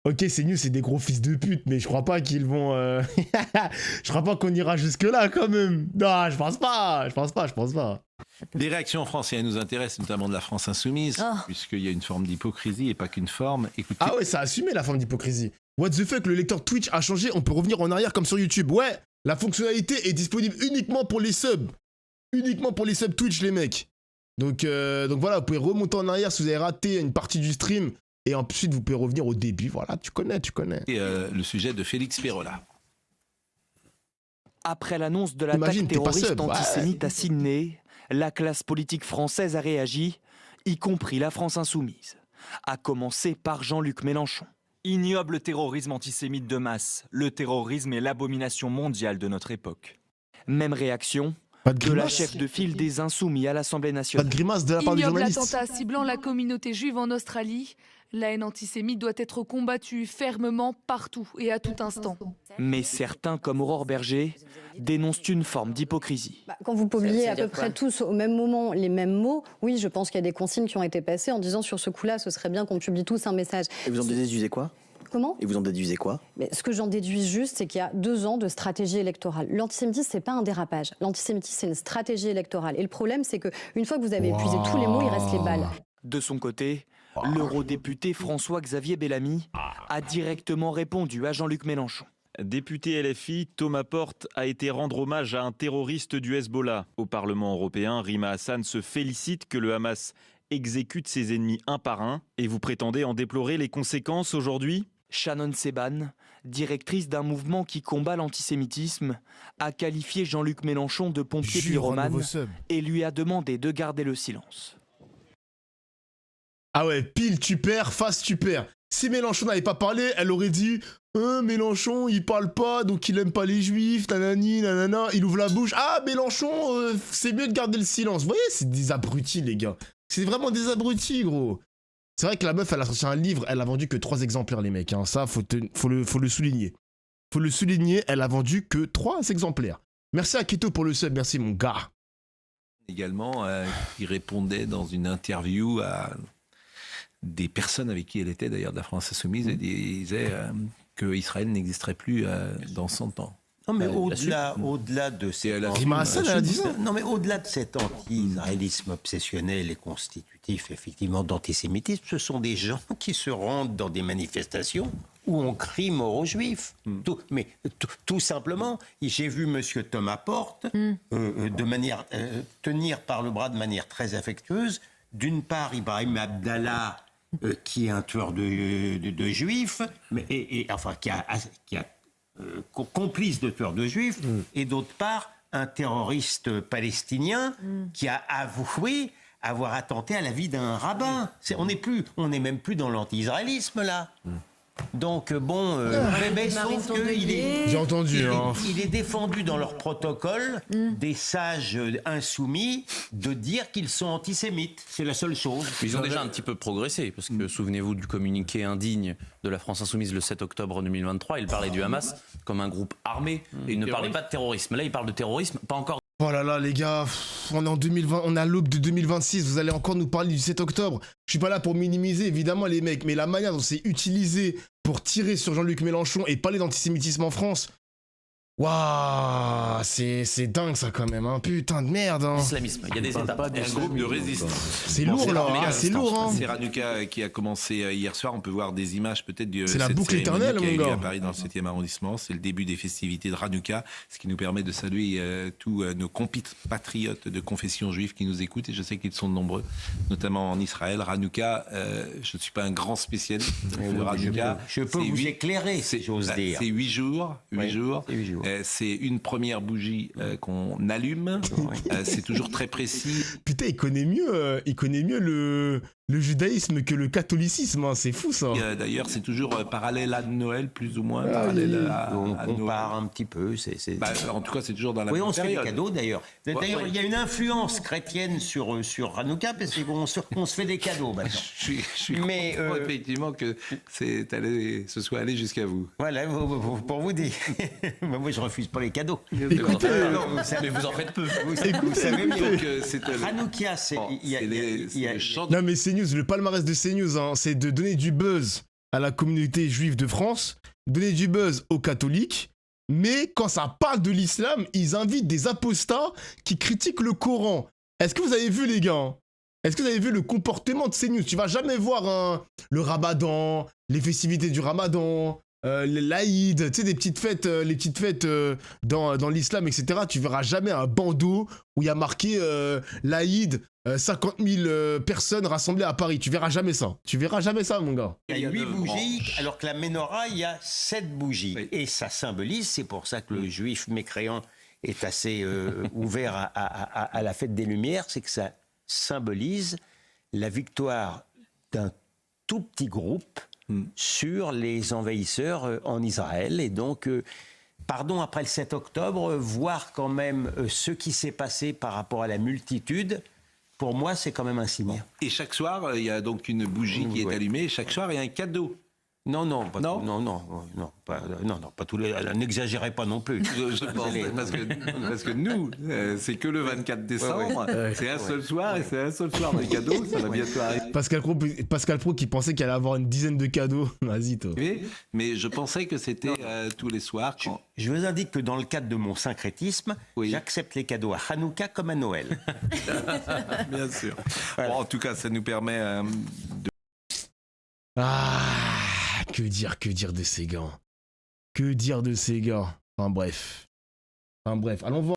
Ok, c'est news, c'est des gros fils de pute, mais je crois pas qu'ils vont... je crois pas qu'on ira jusque-là, quand même. Non, je pense pas. Les réactions en France, et elles nous intéressent, notamment de la France insoumise, puisqu'il y a une forme d'hypocrisie et pas qu'une forme. Écoutez... Ah ouais, ça a assumé la forme d'hypocrisie. What the fuck, le lecteur Twitch a changé, on peut revenir en arrière comme sur YouTube. Ouais, la fonctionnalité est disponible uniquement pour les subs. Uniquement pour les subs Twitch, les mecs. Donc voilà, vous pouvez remonter en arrière si vous avez raté une partie du stream. Et ensuite, vous pouvez revenir au début. Voilà, tu connais. Et le sujet de Félix Pérola. Après l'annonce de l'attaque terroriste antisémite à Sydney, la classe politique française a réagi, y compris la France insoumise. À commencer par Jean-Luc Mélenchon. Ignoble terrorisme antisémite de masse. Le terrorisme est l'abomination mondiale de notre époque. Même réaction de la chef de file des Insoumis à l'Assemblée nationale. Pas de grimace de la part du journaliste. Ignoble attentat ciblant la communauté juive en Australie. La haine antisémite doit être combattue fermement partout et à tout instant. Mais certains, comme Aurore Berger, dénoncent une forme d'hypocrisie. Quand vous publiez à peu près tous au même moment les mêmes mots, oui, je pense qu'il y a des consignes qui ont été passées en disant sur ce coup-là, ce serait bien qu'on publie tous un message. Et vous en déduisez quoi ? Comment ? Et vous en déduisez quoi ? Mais ce que j'en déduis juste, c'est qu'il y a 2 ans de stratégie électorale. L'antisémitisme, c'est pas un dérapage. L'antisémitisme, c'est une stratégie électorale. Et le problème, c'est qu'une fois que vous avez épuisé tous les mots, il reste les balles. De son côté, l'eurodéputé François-Xavier Bellamy a directement répondu à Jean-Luc Mélenchon. Député LFI, Thomas Porte a été rendre hommage à un terroriste du Hezbollah. Au Parlement européen, Rima Hassan se félicite que le Hamas exécute ses ennemis un par un. Et vous prétendez en déplorer les conséquences aujourd'hui ? Shannon Seban, directrice d'un mouvement qui combat l'antisémitisme, a qualifié Jean-Luc Mélenchon de pompier pyromane et lui a demandé de garder le silence. Ah ouais, pile tu perds, face tu perds. Si Mélenchon n'avait pas parlé, elle aurait dit Mélenchon il parle pas donc il aime pas les juifs, nanani, nanana, il ouvre la bouche. Ah Mélenchon, c'est mieux de garder le silence. Vous voyez, c'est des abrutis les gars. C'est vraiment des abrutis gros. C'est vrai que la meuf elle a sorti un livre, elle a vendu que 3 exemplaires les mecs. Hein. Ça faut le souligner. Faut le souligner, elle a vendu que 3 exemplaires. Merci à Keto pour le sub, merci mon gars. Également, qui répondait dans une interview à des personnes avec qui elle était d'ailleurs de la France insoumise et disait que Israël n'existerait plus dans 100 ans. Non mais au-delà de cet au-delà de cet anti-israélisme obsessionnel et constitutif effectivement d'antisémitisme, ce sont des gens qui se rendent dans des manifestations où on crie mort aux juifs. Tout simplement, j'ai vu monsieur Thomas Porte de manière tenir par le bras de manière très affectueuse d'une part Ibrahim Abdallah qui est un tueur de juifs, enfin qui a complice de tueurs de juifs, et d'autre part un terroriste palestinien qui a avoué avoir attenté à la vie d'un rabbin. On n'est même plus dans l'anti-israélisme là. Donc bon, sauf qu'il est, j'ai entendu, il est défendu dans leur protocole des sages insoumis de dire qu'ils sont antisémites. C'est la seule chose. Mais ils ont déjà un petit peu progressé, parce que souvenez-vous du communiqué indigne de la France insoumise le 7 octobre 2023. Il parlait du Hamas comme un groupe armé et il ne parlait pas de terrorisme. Là, il parle de terrorisme, pas encore. Oh là là les gars, on est en 2020, on est à l'aube de 2026, vous allez encore nous parler du 7 octobre. Je suis pas là pour minimiser évidemment les mecs, mais la manière dont c'est utilisé pour tirer sur Jean-Luc Mélenchon et parler d'antisémitisme en France, waouh, c'est dingue ça quand même, hein. Putain de merde. Hein. L'islamisme, il y a des étapes. Un groupe de résistance. C'est lourd là, c'est lourd. Hein. C'est Hanouka qui a commencé hier soir, on peut voir des images peut-être de c'est la boucle éternelle mon gars. À Paris dans le 7e arrondissement, c'est le début des festivités de Hanouka, ce qui nous permet de saluer tous nos compatriotes de confession juive qui nous écoutent, et je sais qu'ils sont nombreux, notamment en Israël. Hanouka, je ne suis pas un grand spécialiste de Hanouka. Je peux vous éclairer, si j'ose dire. C'est 8 jours. 8 jours. C'est une première bougie qu'on allume. C'est toujours très précis. Putain, il connaît mieux le judaïsme que le catholicisme. Hein. C'est fou ça. D'ailleurs, c'est toujours parallèle à Noël, plus ou moins. On compare un petit peu. En tout cas, c'est toujours dans la même période. Oui, on se fait des cadeaux d'ailleurs. D'ailleurs, il y a une influence chrétienne sur Hanouka parce qu'on se fait des cadeaux maintenant. Je suis content, effectivement que ce soit allé jusqu'à vous. Voilà, pour vous dire. Moi, je refuse pas les cadeaux. Écoutez, mais vous en faites peu. Vous savez bien que c'est Hanouka, c'est le chant. Non mais CNews, le palmarès de CNews, hein, c'est de donner du buzz à la communauté juive de France, donner du buzz aux catholiques, mais quand ça parle de l'islam, ils invitent des apostats qui critiquent le Coran. Est-ce que vous avez vu, les gars? Est-ce que vous avez vu le comportement de CNews? Tu vas jamais voir le ramadan, les festivités du ramadan, l'Aïd, tu sais, des petites fêtes, les petites fêtes dans l'islam, etc. Tu verras jamais un bandeau où il y a marqué l'Aïd, 50 000 personnes rassemblées à Paris. Tu verras jamais ça. Tu verras jamais ça, mon gars. Il y a 8 bougies, alors que la menorah, il y a 7 bougies. Oui. Et ça symbolise, c'est pour ça que le juif mécréant est assez ouvert à la fête des Lumières, c'est que ça symbolise la victoire d'un tout petit groupe sur les envahisseurs en Israël. Et donc, pardon, après le 7 octobre, voir quand même ce qui s'est passé par rapport à la multitude, pour moi, c'est quand même un signe. Et chaque soir, il y a donc une bougie qui est allumée, et chaque soir, il y a un cadeau. Non, pas tous les. N'exagérez pas non plus. Je pense, parce que nous, c'est que le 24 décembre, c'est un seul soir, et c'est un seul soir de cadeaux, ça va bientôt arriver. Pascal Pro qui pensait qu'elle allait avoir une dizaine de cadeaux, vas-y toi. Mais je pensais que c'était tous les soirs. Je vous indique que dans le cadre de mon syncrétisme, j'accepte les cadeaux à Hanouka comme à Noël. Bien sûr. Voilà. Bon, en tout cas, ça nous permet de... Que dire de ces gars? Que dire de ces gars? Enfin bref. Allons voir.